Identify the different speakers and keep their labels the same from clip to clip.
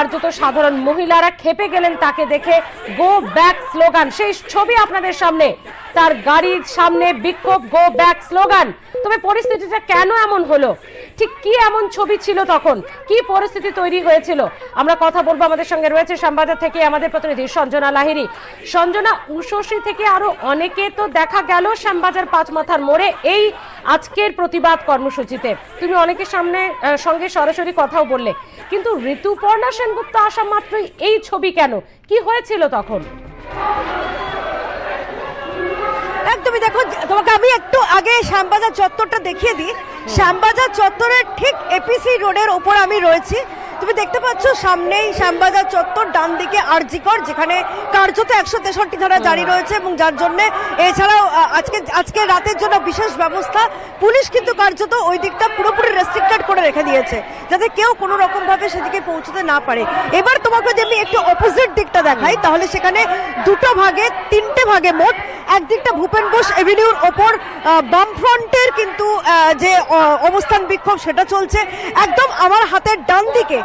Speaker 1: কার্যত সাধারণ মহিলারা খেপে গেলেন তাকে দেখে। গো ব্যাক স্লোগান, সেই ছবি আপনাদের সামনে, তার গাড়ির সামনে বিক্ষোভ, গো ব্যাক স্লোগান। তবে পরিস্থিতিটা কেন এমন হলো, ঠিক কি এমন ছবি ছিল তখন, কি পরিস্থিতি তৈরি হয়েছিল, আমরা কথা বলবো। আমাদের সঙ্গে রয়েছে শ্যামবাজার থেকে আমাদের প্রতিনিধি সঞ্জনা লাহিড়ী। সঞ্জনা, উষসী থেকে আরো অনেকে তো দেখা গেল শ্যামবাজার পাঁচমাথার মোড়ে এই আজকের প্রতিবাদ কর্মসূচিতে। তুমি অনেকের সঙ্গে সরাসরি কথাও বললে, কিন্তু ঋতুপর্ণা সেনগুপ্ত আসা মাত্রই এই ছবি কেন, কি হয়েছিল তখন?
Speaker 2: একদমই, দেখো তোমাকে আমি একটু আগে শ্যামবাজার চত্বরটা দেখিয়ে দিই। শ্যামবাজার চত্বরের ঠিক এপিসি রোডের ওপর আমি রয়েছি। তুমি দেখতে পাচ্ছ সামনেই শ্যামবাজার চত্বর, ডান দিকে আরজিকর, যেখানে কার্যত 163 ধারা জারি রয়েছে এবং যার জন্য এছাড়াও আজকে রাতের জন্য বিশেষ ব্যবস্থা। পুলিশ কিন্তু কার্যত ওই দিকটা পুরোপুরি রেস্ট্রিক্টেড করে রেখে দিয়েছে যাতে কেউ কোনো রকম ভাবে সেদিকে পৌঁছতে না পারে। এবার তোমাকে যদি আমি একটু অপোজিট দিকটা দেখাই, তাহলে সেখানে তিনটে ভাগে মোট। একদিকটা ভূপেন বোস এভিনিউর ওপর বামফ্রন্টের কিন্তু যে অবস্থান বিক্ষোভ সেটা চলছে। একদম আমার হাতের ডান দিকে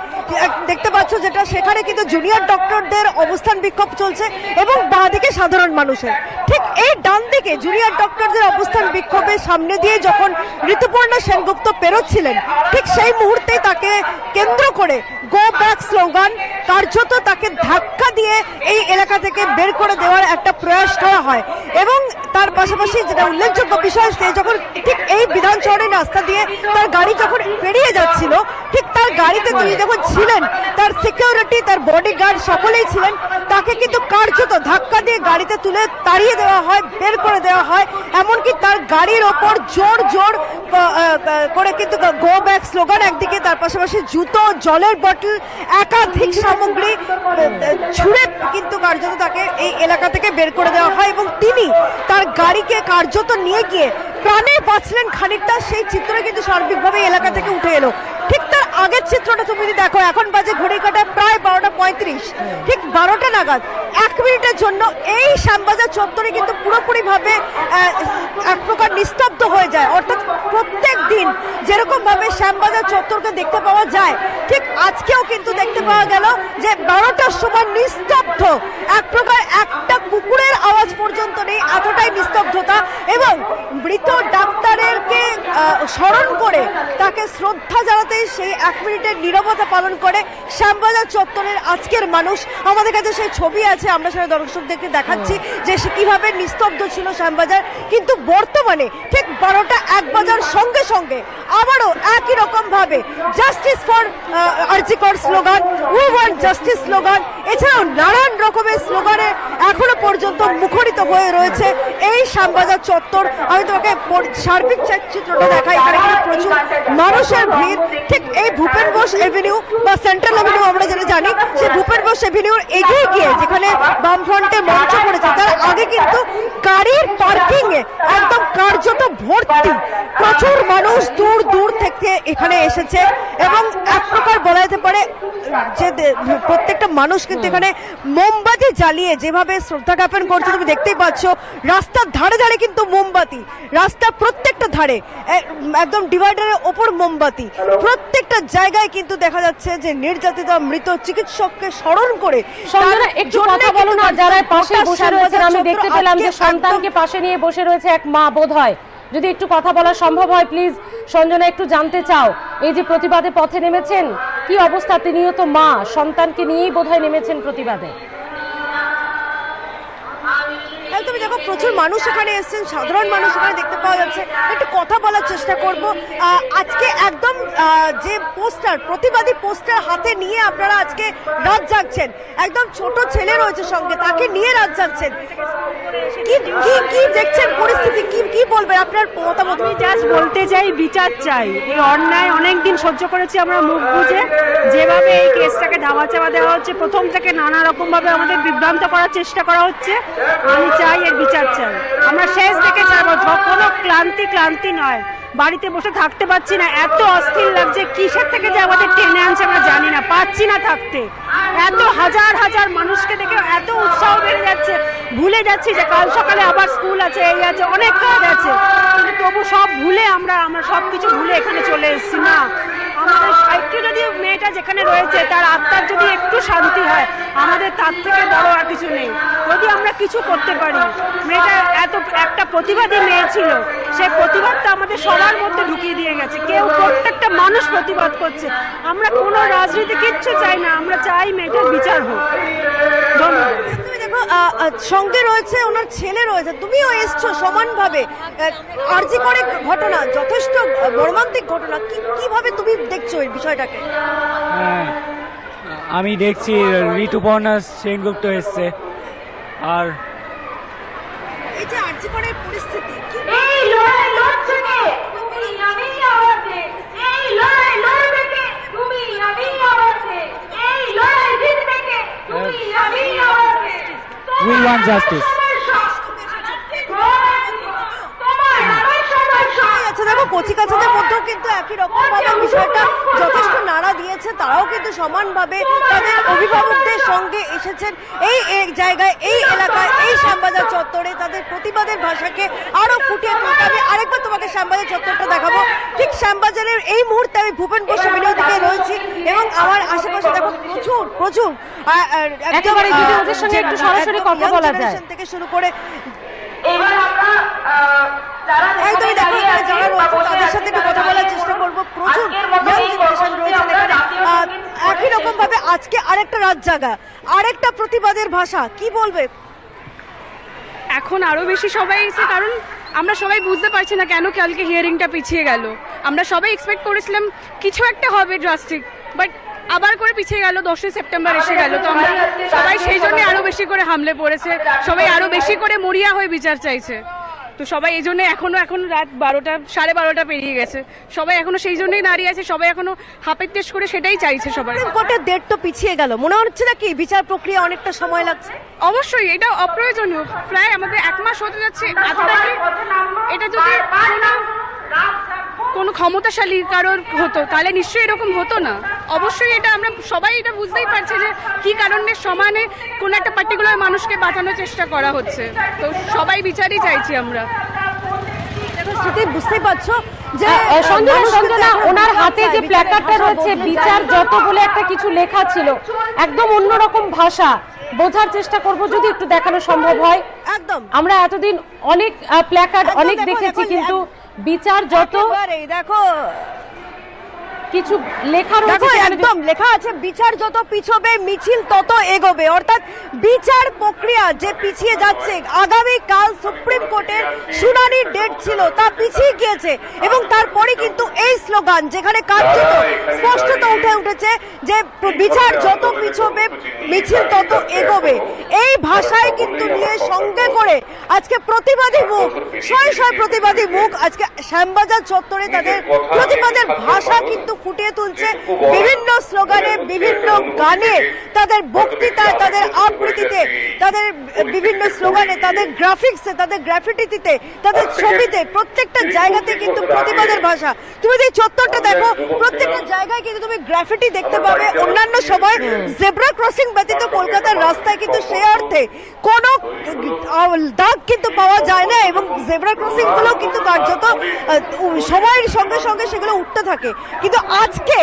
Speaker 2: দেখতে পাচ্ছ যেটা, সেখানে কিন্তু জুনিয়র ডক্টরদের অবস্থান বিক্ষোভ চলছে এবং বাঁ দিকে সাধারণ মানুষের। ঠিক এই ডান দিকে জুনিয়র ডক্টরদের অবস্থান বিক্ষোভের সামনে দিয়ে যখন ঋতুপর্ণা সেনগুপ্ত পেরোচ্ছিলেন, ঠিক সেই মুহূর্তেই তাকে কেন্দ্র করে গো ব্যাক স্লোগান, কার্যত তাকে ধাক্কা দিয়ে এই এলাকা থেকে বের করে দেওয়ার একটা প্রয়াস করা হয়। এবং তার পাশাপাশি যেটা উল্লেখযোগ্য বিষয়, সে যখন ঠিক এই বিধান শহরের রাস্তা দিয়ে তার গাড়ি যখন পেরিয়ে যাচ্ছিল, ঠিক তার গাড়িতে তিনি যখন ছিলেন, তার সিকিউরিটি, তার বডিগার্ড সকলেই ছিলেন, তাকে কিন্তু কার্যত ধাক্কা দিয়ে গাড়িতে তুলে তাড়িয়ে দেওয়া হয়, বের করে দেওয়া হয়। এমনকি তার গাড়ির ওপর জোর জোর করে কিন্তু গো ব্যাক স্লোগান একদিকে, তার পাশাপাশি জুতো, জলের বটল, একাধিক সামগ্রী ছুঁড়ে কিন্তু কার্যত তাকে এই এলাকা থেকে বের করে দেওয়া হয় এবং তিনি তার গাড়িকে কার্যত নিয়ে গিয়ে প্রাণে বাঁচলেন খানিকটা। সেই চিত্র কিন্তু সার্বিকভাবে এলাকা থেকে উঠে এলো। ঠিক তার আগের চিত্রটা তুমি যদি দেখো, এখন বাজে ঘড়ি কাটায় প্রায় 12:35, ঠিক 12টা নাগাদ 1 মিনিটের জন্য এই শ্যামবাজার চত্বরে কিন্তু পুরোপুরি ভাবে এক প্রকার নিস্তব্ধ হয়ে যায়। অর্থাৎ প্রত্যেক দিন যেরকম ভাবে শ্যামবাজার চত্বরকে দেখতে পাওয়া যায়, ঠিক আজকেও কিন্তু দেখতে পাওয়া গেল যে 12টার সময় নিস্তব্ধ, এক প্রকার একটা কুকুরের আওয়াজ পর্যন্ত নেই, এতটাই নিস্তব্ধতা। এবং মৃত ডাক্তারকে স্মরণ করে তাকে শ্রদ্ধা জানাতে সেই 1 মিনিটের নীরবতা পালন করে শ্যামবাজার চত্বরের আজকের মানুষ। আমাদের কাছে সেই ছবি আছে, আমরা সেটা দর্শকদেরকে দেখাচ্ছি যে সে কিভাবে নিস্তব্ধ ছিল শ্যামবাজার। কিন্তু বর্তমানে ঠিক 12টা 1 বাজার সঙ্গে সঙ্গে আবারও একই রকম ভাবে justice for RG Kar slogan, we want justice slogan, এছাড়াও নানান রকমের স্লোগানে এখনো পর্যন্ত মুখরিত হয়ে রয়েছে এই শ্যামবাজার চত্বর। আমি তোমাকে সার্বিক চিত্রটা দেখাই, এখানে কিন্তু প্রচুর মানুষের ভিড়। ঠিক এই ভূপেন বোস এভিনিউ বা সেন্ট্রাল এভিনিউ আমরা যেটা জানি, সেই ভূপেন বোস এভিনিউর এগিয়ে গিয়ে যেখানে বামফ্রন্টে মঞ্চ করেছে, তার আগে কিন্তু গাড়ির পার্কিং এ একদম কার্যত ভর্তি, প্রচুর মানুষ দূর দূর থেকে এখানে এসেছে। এবং এক প্রকার বলা যেতে পারে যে প্রত্যেকটা মানুষ কিন্তু এখানে মোমবাতি জ্বালিয়ে যেভাবে শ্রদ্ধা জ্ঞাপন করছে, তুমি দেখতেই পাচ্ছ রাস্তার ধারে ধারে কিন্তু মোমবাতি, রাস্তার প্রত্যেকটা ধারে একদম ডিভাইডারের ওপর মোমবাতি, প্রত্যেকটা জায়গায় কিন্তু দেখা যাচ্ছে যে নির্যাতিত মৃত চিকিৎসককে স্মরণ করে।
Speaker 1: একটু কথা বলো না, যারা পাশে বসে রয়েছেন, আমি দেখতে পেলাম যে সন্তানকে পাশে নিয়ে বসে রয়েছে এক মা, বোধ হয়, যদি একটু কথা বলা সম্ভব হয় প্লিজ। সঞ্জনা, একটু জানতে চাও, এই যে প্রতিবাদে পথে নেমেছেন, কি অবস্থা? তিনিও তো মা, সন্তানকে নিয়েই বোধহয় নেমেছেন প্রতিবাদে।
Speaker 2: তুমি দেখো প্রচুর মানুষ এখানে এসেছেন, সাধারণ মানুষ এখানে দেখতে পাওয়া যাচ্ছে। একটু কথা বলার চেষ্টা করব। আজকে একদম যে পোস্টার, প্রতিবাদী পোস্টার হাতে নিয়ে আপনারা আজকে রাত জাগছেন, একদম ছোট ছেলে রয়েছে সঙ্গে, তাকে নিয়ে রাত জাগছেন, কি দেখছেন পরিস্থিতি, কি বলবেন আপনার মতামত?
Speaker 3: আমি জাস্ট বলতে চাই, বিচার চাই। এই অন্যায় অনেকদিন সহ্য করেছি আমরা মুখ বুঝে, যেভাবে এই কেসটাকে ধামাচাপা দেওয়া হচ্ছে, প্রথম থেকে নানা রকম ভাবে আমাদের বিভ্রান্ত করার চেষ্টা করা হচ্ছে। আমি চাই এর বিচার চাই। আমরা শেষ থেকে যাবো, কোনো ক্লান্তি নয়, বাড়িতে বসে থাকতে পারছি না, এত অস্থির লাগছে, কিসের থেকে যে আমাদের টেনে আনছে আমরা জানি না, পাচ্ছি না থাকতে। এত হাজার হাজার মানুষকে দেখে এত উৎসাহ বেড়ে যাচ্ছে, ভুলে যাচ্ছি যে কাল সকালে আবার স্কুল আছে, এই আছে, অনেক কাজ আছে, কিন্তু তবু সব ভুলে আমরা সবকিছু ভুলে এখানে চলে এসেছি। না, আমাদের একটু যদি মেয়েটা যেখানে রয়েছে তার আত্মার যদি একটু শান্তি হয়, আমাদের তার থেকে বড় আর কিছু নেই। যদি আমরা কিছু করতে পারি, মেয়েটা এত একটা প্রতিবাদী মেয়ে ছিল, সেই প্রতিবাদটা আমাদের সবার মধ্যে ঢুকিয়ে দিয়ে গেছে। কেউ প্রত্যেকটা মানুষ প্রতিবাদ করছে। আমরা কোনো রাজনীতি কিচ্ছু চাই না, আমরা চাই মেয়েটার বিচার হোক। ধন্যবাদ।
Speaker 2: তুমি দেখো সঙ্গে রয়েছে ওনার ছেলে রয়েছে, তুমিও এসছো সমানভাবে। আরজি করে ঘটনা যথেষ্ট মর্মান্তিক ঘটনা, কিভাবে তুমি দেখছো এই বিষয়টাকে?
Speaker 4: আমি দেখছি ঋতুপর্ণা সেনগুপ্ত এসছে, আর
Speaker 2: এই যে আরজি করে পরিস্থিতি
Speaker 5: এই লড়াই লড়ছে কে? তুমি আমি আওয়াজে। এই লড়াই লড়বে কে? তুমি আমি আওয়াজে। এই লড়াই জিতবে কে? তুমি আমি আওয়াজে।
Speaker 4: We want justice.
Speaker 2: আচ্ছা দেখো কচিকাচাদের মধ্যেও কিন্তু একই রকম ভাবে বিষয়টা যথেষ্ট নাড়া দিয়েছে, তারাও কিন্তু সমানভাবে তাদের অভিভাবকদের সঙ্গে এসেছেন এই জায়গায়, এই এলাকায়, এই শ্যামবাজার চত্বরে তাদের প্রতিবাদের ভাষাকে আরো ফুটিয়ে তুলতে। আমি আরেকবার তোমাকে শ্যামবাজার চত্বরটা দেখাবো। ঠিক শ্যামবাজারের এই মুহূর্তে আমি ভূপেন বসু বিনোদিকে রয়েছি এবং আমার আশেপাশে দেখো প্রচুর প্রচুর
Speaker 1: একেবারে যদি ওদের সঙ্গে একটু সরাসরি কথা বলা যায়
Speaker 2: থেকে শুরু করে
Speaker 5: এবার আমরা
Speaker 2: একদমই দেখো এখানে যারা রয়েছে তাদের সাথে একটু কথা বলার চেষ্টা করবো। প্রচুর ইয়াং জেনারেশন রয়েছেন এখানে। একই রকম ভাবে আজকে আরেকটা রাত জাগা, আরেকটা প্রতিবাদের ভাষা, কি বলবে?
Speaker 3: এখন আরো বেশি সবাই এসে, কারণ আমরা সবাই বুঝতে পারছি না কেন কালকে হিয়ারিংটা পিছিয়ে গেল। আমরা সবাই এক্সপেক্ট করেছিলাম কিছু একটা হবে ড্রাস্টিক, বাট আবার করে পিছিয়ে গেল। 10 সেপ্টেম্বর এসে গেল, তো আমরা সবাই সেই জন্য আরো বেশি করে হামলে পড়েছে, সবাই আরো বেশি করে মরিয়া হয়ে বিচার চাইছে। তো সবাই এই জন্য এখন রাত 12টা 12:30 পেরিয়ে গেছে, সবাই এখনো সেই জন্যই দাঁড়িয়ে আছে, সবাই এখনো হাফের তেজ করে সেটাই চাইছে সবাই।
Speaker 2: কোর্টের ডেট তো পিছিয়ে গেল, মনে হচ্ছে না কি বিচার প্রক্রিয়া অনেকটা সময় লাগছে?
Speaker 3: অবশ্যই এটা অপ্রয়োজনীয়, প্রায় আমাদের 1 মাস হতে যাচ্ছে। এটা যদি কোনো ক্ষমতাশালী কারোর হতো তাহলে নিশ্চয়ই এরকম হতো না। অবশ্যই এটা আমরা সবাই এটা বুঝতেই পারছি যে কি কারণে সমানে কোনো একটা পার্টিকুলার মানুষকে বাঁচানোর চেষ্টা করা হচ্ছে, তো সবাই বিচারই চাইছি আমরা।
Speaker 2: বুঝতেই পারছো যে
Speaker 1: সঞ্জনা ওনার হাতে যে প্ল্যাকার্ডটা রয়েছে বিচার যত বলে একটা কিছু লেখা ছিল, একদম অন্যরকম ভাষা, বোঝার চেষ্টা করব যদি একটু দেখানো সম্ভব হয়।
Speaker 2: একদম
Speaker 1: আমরা এতদিন অনেক প্ল্যাকার্ড অনেক দেখেছি, কিন্তু বিচার যত
Speaker 2: দেখো
Speaker 1: কিছু লেখা রয়েছে,
Speaker 2: একদম লেখা আছে বিচার যত পিছবে মিছিল তত এগোবে। অর্থাৎ বিচার প্রক্রিয়া যে পিছিয়ে যাচ্ছে, আগামী কাল সুপ্রিম কোর্টের শুনানির ডেট ছিল তা পিছিয়ে গিয়েছে এবং তারপরে কিন্তু এই স্লোগান যেখানে কার্যত স্পষ্টত উঠে উঠেছে যে বিচার যত পিছবে মিছিল তত এগোবে। এই ভাষায় কিন্তু নিয়ে সঙ্গে করে আজকে প্রতিবাদী মুখ, শয় প্রতিবাদী মুখ আজকে শ্যামবাজার চত্বরে তাদের প্রতিবাদের ভাষা কিন্তু ফুটিয়ে তুলছে বিভিন্ন স্লোগানে, বিভিন্ন গানে, তাদের বক্তৃতায়, তাদের আবৃত্তিতে, তাদের বিভিন্ন স্লোগানে, তাদের গ্রাফিক্সে, তাদের গ্রাফিটিতে, তাদের ছবিতে, প্রত্যেকটা জায়গাতে কিন্তু প্রতিবাদের ভাষা। তুমি যদি চত্বরটা দেখো প্রত্যেকটা জায়গায় কিন্তু তুমি গ্রাফিটি দেখতে পাবে। অন্যান্য সময় জেব্রা ক্রসিং ব্যতীত কলকাতার রাস্তায় কিন্তু সে অর্থে কোনো দাগ কিন্তু পাওয়া যায় না এবং জেব্রা ক্রসিং গুলো কিন্তু কার্যত সময়ের সঙ্গে সঙ্গে সেগুলো উঠতে থাকে। কিন্তু আজকে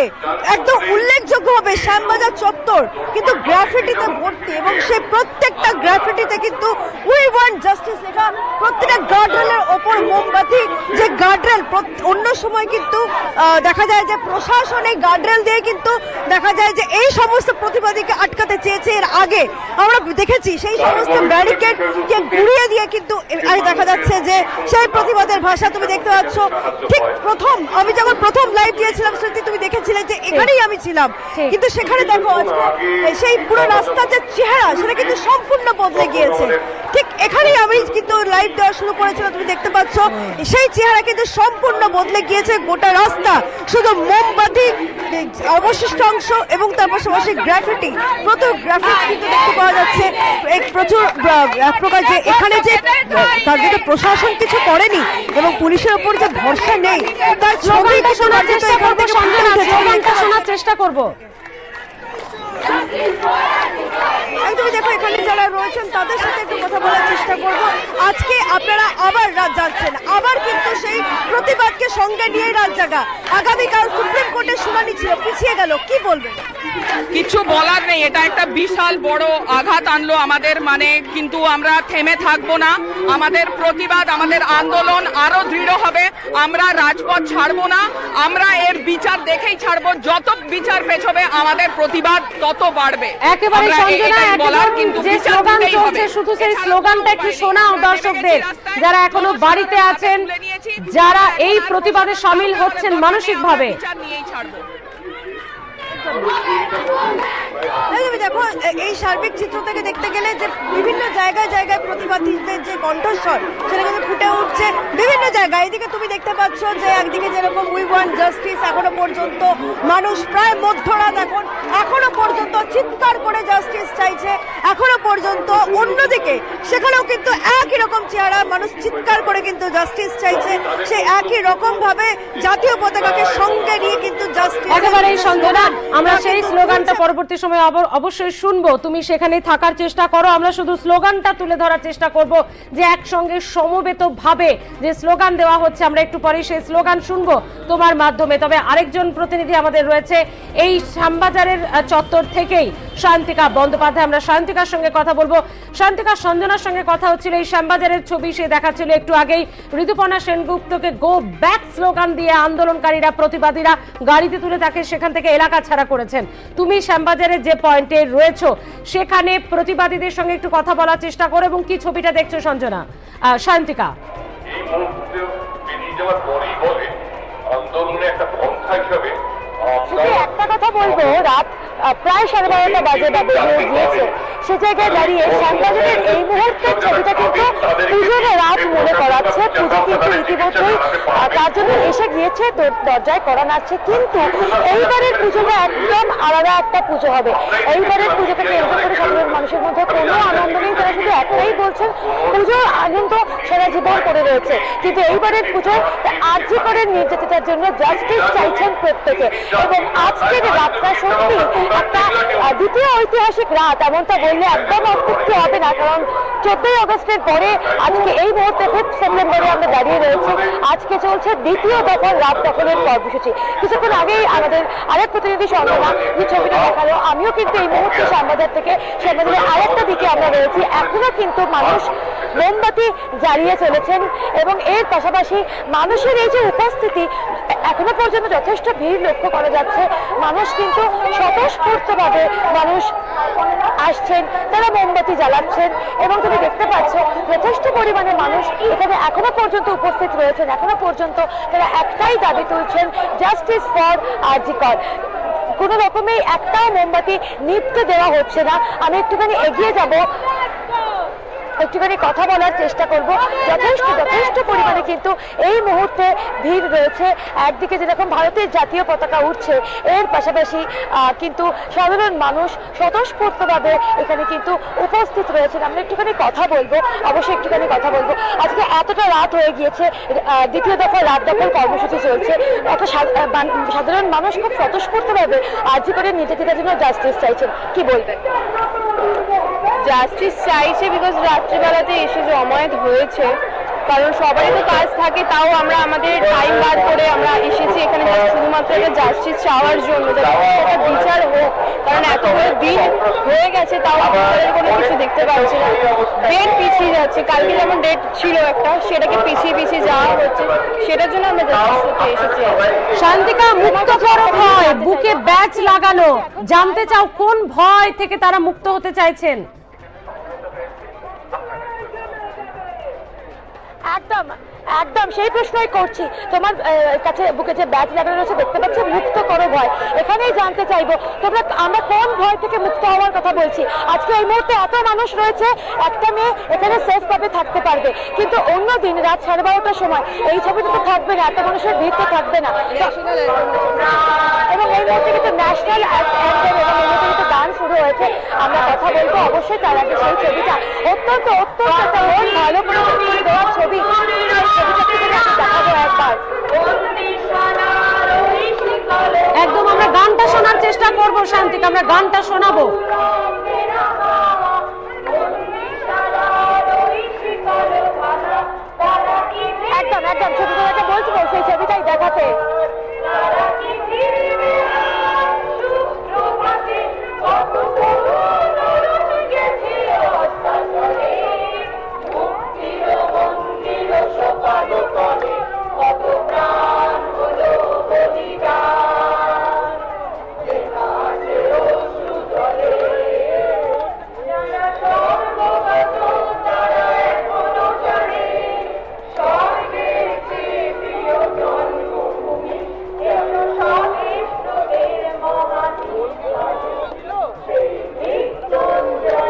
Speaker 2: একদম উল্লেখযোগ্যভাবে শ্যামবাজার চত্বর কিন্তু গ্রাফিটিতে ভর্তি এবং সেই প্রত্যেকটা গ্রাফিটিতে কিন্তু উই ওয়ান্ট জাস্টিস লেখা। প্রত্যেকটা গার্ডরেলের ওপর মোমবাতি, যে গার্ডরেল অন্য সময় কিন্তু দেখা যায় যে প্রশাসন এই গার্ডরেল দিয়ে কিন্তু দেখা যায় যে এই সমস্ত প্রতিবাদীকে আটকাতে চেয়েছে। এর আগে আমরা দেখেছি সেই সমস্ত ব্যারিকেডকে ঘুরিয়ে দিয়ে কিন্তু দেখা যাচ্ছে যে সেই প্রতিবাদের ভাষা তুমি দেখতে পাচ্ছ। ঠিক আমি যখন প্রথম লাইভ দিয়েছিলাম স্মৃতি, তুমি দেখেছিলে যে এখানেই আমি ছিলাম, কিন্তু সেখানে দেখো সেই পুরো রাস্তার যে চেহারা সেটা কিন্তু সম্পূর্ণ বদলে গিয়েছে। ঠিক এখানেই আমি কিন্তু লাইভ দেওয়া শুরু করেছিলাম, তুমি দেখতে পাচ্ছ সেই চেহারা কিন্তু সম্পূর্ণ বদলে গিয়েছে। গোটা রাস্তা শুধু মোমবাতি, অবশিষ্ট অংশ এবং তার পাশাপাশি গ্রাফিটি, প্রচুর গ্রাফিক্স কিন্তু দেখতে পাওয়া যাচ্ছে। প্রচুর এক প্রকার যে এখানে যে তার যদি প্রশাসন কিছু করেনি এবং পুলিশের উপর যে ভরসা নেই তার
Speaker 1: স্লোগানটা শোনার চেষ্টা করবো। সঞ্জনা স্লোগানটা শোনার চেষ্টা করবো।
Speaker 2: একদমই দেখো এখানে যারা রয়েছেন তাদের সাথে একটু কথা বলার চেষ্টা করব। আজকে আপনারা আবার রাত জাগছেন, আবার কিন্তু সেই প্রতিবাদকে সঙ্গে নিয়ে রাত জাগা। আগামীকাল সুপ্রিম কোর্টের শুনানি ছিল, পিছিয়ে গেল, কি বলবেন?
Speaker 6: কিছু বলার নেই, এটা একটা বিশাল বড় আঘাত আনলো আমাদের, কিন্তু আমরা থেমে থাকবো না। আমাদের প্রতিবাদ, আমাদের আন্দোলন আরো দৃঢ় হবে। আমরা রাজপথ ছাড়বো না, আমরা এর বিচার দেখেই ছাড়বো। যত বিচার পেছবে আমাদের প্রতিবাদ তত বাড়বে।
Speaker 1: একেবারে সঞ্জনা, যে স্লোগান চলছে শুধু সেই স্লোগানটা একটু শোনাও দর্শকদের, যারা এখনো বাড়িতে আছেন, যারা এই প্রতিবাদে শামিল হচ্ছেন মানসিকভাবে।
Speaker 2: দেখো, এই সার্বিক চিত্র থেকে দেখতে গেলে যে বিভিন্ন জায়গায় জায়গায় প্রতিবাদীদের যে কণ্ঠস্বর সেটা কিন্তু ফুটে উঠছে বিভিন্ন জায়গায়। এদিকে তুমি দেখতে পাচ্ছ যে একদিকে যেরকম উই ওয়ান্ট জাস্টিস, এখনো পর্যন্ত মানুষ প্রায় মধ্যরাত এখনো পর্যন্ত চিৎকার করে জাস্টিস চাইছে এখনো পর্যন্ত। অন্যদিকে সেখানেও কিন্তু একই রকম চেহারা, মানুষ চিৎকার করে কিন্তু জাস্টিস চাইছে। সেই একই রকম ভাবে জাতীয় পতাকাকে সঙ্গে নিয়ে কিন্তু জাস্টিস।
Speaker 1: একেবারে সঞ্জনা, আমরা সেই স্লোগানটা পরবর্তী সময় অবশ্যই শুনবো, তুমি সেখানেই থাকার চেষ্টা করো। আমরা শুধু স্লোগানটা তুলে ধরার চেষ্টা করব যে একসঙ্গে সমবেত ভাবে যে স্লোগান দেওয়া হচ্ছে, আমরা একটু পরে সেই স্লোগান শুনবো তোমার মাধ্যমে। তবে আরেকজন প্রতিনিধি আমাদের রয়েছে এই শ্যামবাজারের চত্বর থেকেই, শান্তিকা বন্দ্যোপাধ্যায়। আমরা শান্তিকার সঙ্গে কথা বলবো। শান্তিকা, সঞ্জনার সঙ্গে কথা হচ্ছিল, এই শ্যামবাজারের ছবি সে দেখাচ্ছিল একটু আগেই। ঋতুপর্ণা সেনগুপ্তকে গো ব্যাক স্লোগান দিয়ে আন্দোলনকারীরা, প্রতিবাদীরা গাড়িতে তুলে তাকে সেখান থেকে এলাকা ছাড়া করেছেন। তুমি শ্যামবাজারের যে পয়েন্টে রয়েছো সেখানে প্রতিবাদীদের সঙ্গে একটু কথা বলার চেষ্টা করো এবং কি ছবিটা দেখছো সঞ্জনা? শান্তিকা,
Speaker 7: একটা কথা বলবো, রাত প্রায় 12:30 বাজে বা বেজে গিয়েছে, সে জায়গায় দাঁড়িয়ে শ্যামবাজারের এই মুহূর্তের ছবিটা কিন্তু পুজোর রাত মনে করাচ্ছে। পুজো কিন্তু ইতিমধ্যেই তার জন্য এসে গিয়েছে, দরজায় কড়া নাড়ছে। কিন্তু এইবারের পুজোটা একদম আলাদা একটা পুজো হবে। এইবারের পুজোকে কেন্দ্র করে সাধারণ মানুষের মধ্যে কোনো আনন্দ নেই, তারা শুধু একটাই বলছেন পুজোর আনন্দ সারা জীবন করে রয়েছে। কিন্তু এইবারের পুজোয় আর্জি করে নির্যাতিতার জন্য জাস্টিস চাইছেন প্রত্যেকে। এবং আজকের রাতটা সত্যি একটা দ্বিতীয় ঐতিহাসিক রাত, এমনটা বললে একদম অত্যুক্তি হবে না। কারণ 14ই আগস্টের পরে আজকে এই মুহূর্তে 5 সেপ্টেম্বরে আমরা দাঁড়িয়ে রয়েছি। আজকে চলছে দ্বিতীয় দফার রাত দখলের কর্মসূচি। কিছুক্ষণ আগেই আমাদের আরেক প্রতিনিধি সঞ্জনা যে ছবিটা দেখালো, আমিও কিন্তু এই মুহূর্তে শ্যামবাজার থেকে, শ্যামবাজারের আরেকটা দিকে আমরা রয়েছি। এখনো কিন্তু মানুষ মোমবাতি জ্বালিয়ে চলেছেন এবং এর পাশাপাশি মানুষের এই যে উপস্থিতি, এখনো পর্যন্ত যথেষ্ট ভিড় লক্ষ্য করা যাচ্ছে। মানুষ কিন্তু স্বতঃস্ফূর্তভাবে মানুষ আসছেন, তারা মোমবাতি জ্বালাচ্ছেন এবং তুমি দেখতে পাচ্ছ যথেষ্ট পরিমাণে মানুষ এখানে এখনো পর্যন্ত উপস্থিত রয়েছেন। এখনো পর্যন্ত তারা একটাই দাবি তুলছেন, জাস্টিস ফর আরজি কর। কোনো রকমেই একটাও মোমবাতি নিভতে দেওয়া হচ্ছে না। আমি একটুখানি এগিয়ে যাব, একটুখানি কথা বলার চেষ্টা করব। যথেষ্ট পরিমাণে কিন্তু এই মুহূর্তে ভিড় রয়েছে। একদিকে যেরকম ভারতের জাতীয় পতাকা উঠছে, এর পাশাপাশি কিন্তু সাধারণ মানুষ স্বতঃস্ফূর্তভাবে এখানে কিন্তু উপস্থিত রয়েছেন। আমরা একটুখানি কথা বলবো, অবশ্যই একটুখানি কথা বলবো। আজকে এতটা রাত হয়ে গিয়েছে, দ্বিতীয় দফা রাত দখল কর্মসূচি চলছে। একটা সাধারণ মানুষ খুব স্বতঃস্ফূর্তভাবে আর্জি করে নির্যাতিতার জন্য জাস্টিস চাইছেন, কি বলবেন?
Speaker 8: জাস্টিস চাইছে বিকজ রাত্রিবেলাতে এসে জমায়েত হয়েছে, কারণ সবারই তো কাজ থাকে, তাও আমরা আমাদের টাইম বার করে আমরা এসেছি এখানে শুধুমাত্র একটা জাস্টিস চাওয়ার জন্য, একটা বিচার হোক। কারণ এতগুলো দিন হয়ে গেছে তাও আমাদের কোনো কিছু দেখতে পাচ্ছি না। ডেট পিছিয়ে যাচ্ছে, কালকে যেমন ডেট ছিল একটা, সেটাকে পিছিয়ে যাওয়া হচ্ছে, সেটার জন্য আমরা জাস্টিস করতে এসেছি।
Speaker 1: শান্তিকা, মুক্ত করো ভয়, বুকে ব্যাচ লাগানো, জানতে চাও কোন ভয় থেকে তারা মুক্ত হতে চাইছেন?
Speaker 7: একদম সেই প্রশ্নই করছি। তোমার কাছে বুকে যে ব্যাচ লাগানো রয়েছে দেখতে পাচ্ছ, মুক্ত করো ভয়। এখানেই জানতে চাইবো আমরা কোন ভয় থেকে মুক্ত হওয়ার কথা বলছি। আজকে এই মুহূর্তে এত মানুষ রয়েছে, একটা মেয়ে এখানে সেফ ভাবে থাকতে পারবে, কিন্তু অন্যদিন রাত 12:30টার সময় এই ছবিটা তো থাকবে না, এত মানুষের ভিড় তো থাকবে না। এবং এই মুহূর্তে কিন্তু ন্যাশনাল অ্যান্থেম এবং এই মুহূর্তে কিন্তু গান শুরু হয়েছে। আমরা কথা বলবো অবশ্যই, তার আগে সেই ছবিটা অত্যন্ত একটা মন ভালো করে দেওয়ার ছবি,
Speaker 1: একদম আমরা গানটা শোনার চেষ্টা করবো। শান্তিকা, আমরা গানটা শোনাবো।
Speaker 7: একদম ছবি তোমাকে বলবো সেই ছবিটাই দেখাতে।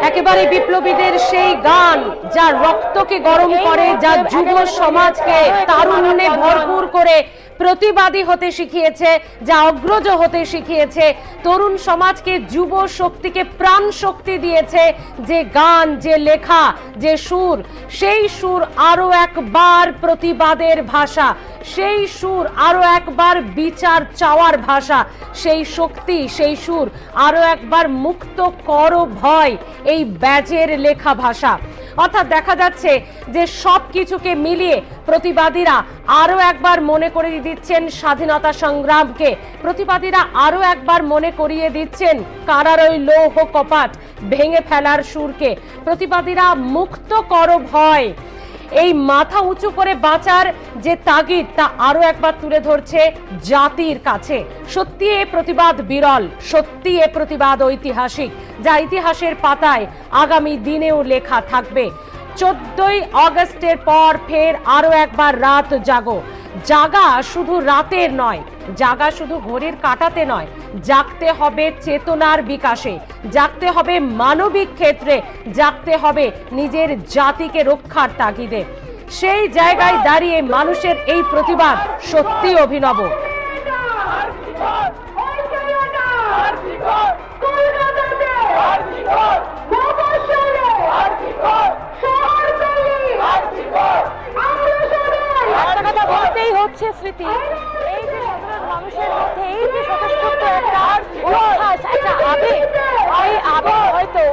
Speaker 1: একেবারে বিপ্লবীদের সেই গান যা রক্তকে গরম করে, যা যুব সমাজকে তারুণ্যে ভরপুর করে প্রতিবাদী হতে শিখিয়েছে, যা অগ্রজ হতে শিখিয়েছে, তরুণ সমাজকে যুব শক্তিকে প্রাণ শক্তি দিয়েছে, যে গান, যে লেখা, যে সুর, সেই সুর আরো একবার প্রতিবাদের ভাষা, সেই সুর আরো একবার বিচার চাওয়ার ভাষা, সেই শক্তি, সেই সুর আরো একবার মুক্ত করো ভয়, এই ব্যাজের লেখা ভাষা। অর্থাৎ দেখা যাচ্ছে যে সব কিছুকে মিলিয়ে প্রতিবাদীরা আরো একবার মনে করিয়ে দিচ্ছেন স্বাধীনতা সংগ্রামকে, প্রতিবাদীরা আরো একবার মনে করিয়ে দিচ্ছেন কারার ওই লৌহ কপাট ভেঙে ফেলার সুরকে, প্রতিবাদীরা মুক্ত করো ভয়, এই মাথা উঁচু করে বাঁচার যে তাগিদ তা আরো একবার তুলে ধরছে জাতির কাছে। সত্যি এ প্রতিবাদ বিরল, সত্যি এ প্রতিবাদ ঐতিহাসিক, যা ইতিহাসের পাতায় আগামী দিনেও লেখা থাকবে। 14ই আগস্টের পর ফের আরো একবার রাত জাগো। জাগা শুধু রাতের নয়, জাগা শুধু ঘড়ির কাঁটাতে নয়, জাগতে হবে চেতনার বিকাশে, জাগতে হবে মানবিক ক্ষেত্রে, জাগতে হবে নিজের জাতিকে রক্ষার তাগিদে। সেই জায়গায় দাঁড়িয়ে মানুষের এই প্রতিবাদ সত্যি অভিনব।
Speaker 7: বলতেই হচ্ছে স্মৃতি, এই যে সাধারণ মানুষের মধ্যে এই যে স্বতঃস্ফূর্ত একটা উচ্ছ্বাস, একটা আবেগ, এই আবেগ হয়তো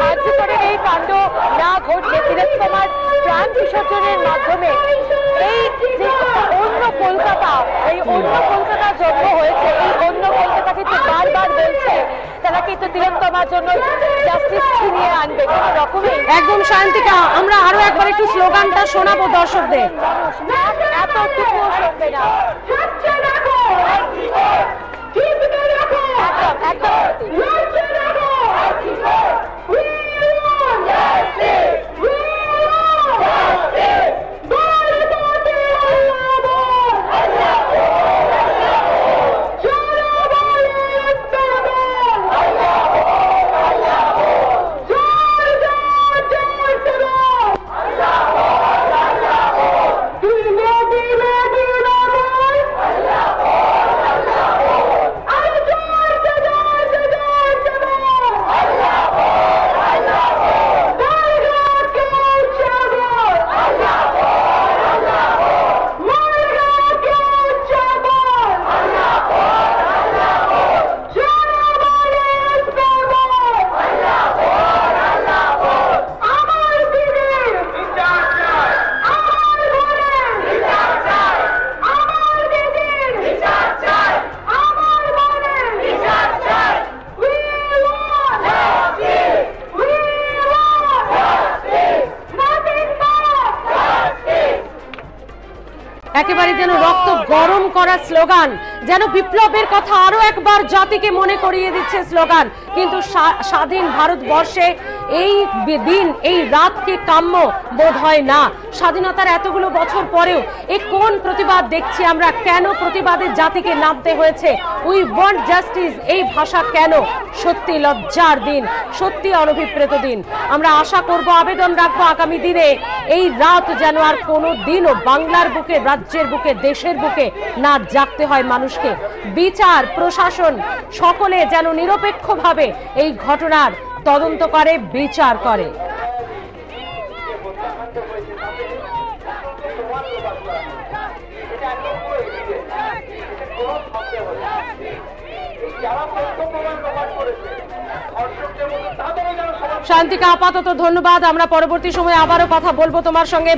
Speaker 7: আজ করে এই কাণ্ড না ঘটলে, তিলোত্তমার প্রাণ বিসর্জনের মাধ্যমে এই যে অন্য কলকাতা, এই অন্য কলকাতার জন্ম হয়েছে, এই অন্য কলকাতা কিন্তু বারবার বলছে তারা কিন্তু তিলোত্তমার জন্য জাস্টিস ছিনিয়ে আনবে কোনো রকমে।
Speaker 1: একদম শান্তিকা, আমরা আরো একবার একটু স্লোগানটা শোনাবো দর্শকদের।
Speaker 7: এতটুকু শুনবে না,
Speaker 1: একেবারে যেন রক্ত গরম করা স্লোগান, যেন বিপ্লবের কথা আরো একবার জাতিকে মনে করিয়ে দিচ্ছে স্লোগান। কিন্তু স্বাধীন ভারতবর্ষে এই দিন, এই রাতকে কাম্য বোধ হয় না। স্বাধীনতার এতগুলো বছর পরেও এ কোন প্রতিবাদ দেখছি আমরা? কেন প্রতিবাদের জাতিকে নামতে হয়েছে? উই ওয়ান্ট জাস্টিস, এই ভাষা কেন? সত্যি লজ্জার দিন, সত্যি অনভিপ্রেত দিন। আমরা আশা করব, আবেদন রাখবো আগামী দিনে এই রাত যেন আর কোনো দিনও বাংলার বুকে, রাজ্যের বুকে, দেশের বুকে না জাগতে হয় মানুষকে। বিচার, প্রশাসন সকলে যেন নিরপেক্ষভাবে এই ঘটনার তদন্ত করে, বিচার করে। শান্তিকা, আপাতত ধন্যবাদ। আমরা পরবর্তী সময়ে আবারও কথা বলবো তোমার সঙ্গে।